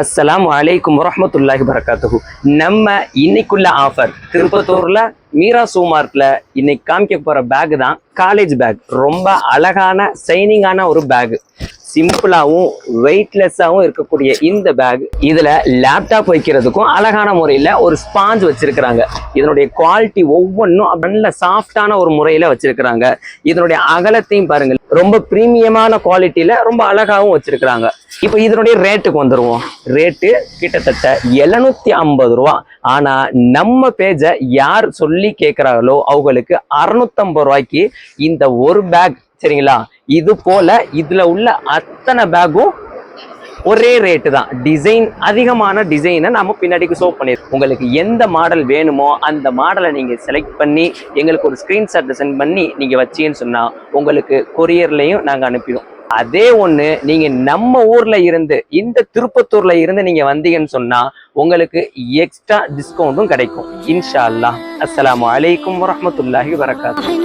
அஸ்ஸலாமு அலைக்கும் வரஹ்மத்துல்லாஹி வரகாத்துஹு. நம்ம இன்னைக்குள்ள ஆஃபர் திருப்பத்தூர்ல மீரா சூமார்ட்ல இன்னைக்கு காமிக்க போற பேக் தான் காலேஜ் பேக். ரொம்ப அழகான சைனிங்கான ஒரு பேக், சிம்பிளாகவும் வெயிட்லெஸ்ஸாகவும் இருக்கக்கூடிய இந்த பேக். இதுல லேப்டாப் வைக்கிறதுக்கும் அழகான முறையில ஒரு ஸ்பாஞ்ச் வச்சிருக்கிறாங்க. இதனுடைய குவாலிட்டி ஒவ்வொன்றும் நல்ல சாஃப்டான ஒரு முறையில வச்சிருக்கிறாங்க. இதனுடைய அகலத்தையும் பாருங்க, ரொம்ப பிரீமியமான குவாலிட்டியில ரொம்ப அழகாகவும் வச்சிருக்கிறாங்க. இப்போ இதனுடைய ரேட்டுக்கு வந்துருவோம். ரேட்டு கிட்டத்தட்ட 750 ரூபா. ஆனா நம்ம பேஜை யார் சொல்லி கேட்கிறாங்களோ அவங்களுக்கு 650 ரூபாய்க்கு இந்த ஒரு பேக், சரிங்களா? இது போல இதுல உள்ள அத்தனை பேக்கும் ஒரே ரேட்டு தான். டிசைன், அதிகமான டிசைனை நம்ம பின்னாடிக்கு ஷோ பண்ணிருக்கோம். உங்களுக்கு எந்த மாடல் வேணுமோ அந்த மாடலை நீங்க செலக்ட் பண்ணி எங்களுக்கு ஒரு ஸ்கிரீன்ஷாட் சென்ட் பண்ணி நீங்க வச்சீங்கன்னு சொன்னா உங்களுக்கு கொரியர்லையும் நாங்க அனுப்பிடுவோம். அதே ஒண்ணு நீங்க நம்ம ஊர்ல இருந்து, இந்த திருப்பத்தூர்ல இருந்து நீங்க வந்தீங்கன்னு சொன்னா உங்களுக்கு எக்ஸ்ட்ரா டிஸ்கவுண்டும் கிடைக்கும் இன்ஷா அல்லாஹ். அஸ்ஸலாமு அலைக்கும் வரஹ்மத்துல்லாஹி வரகாத்துஹு.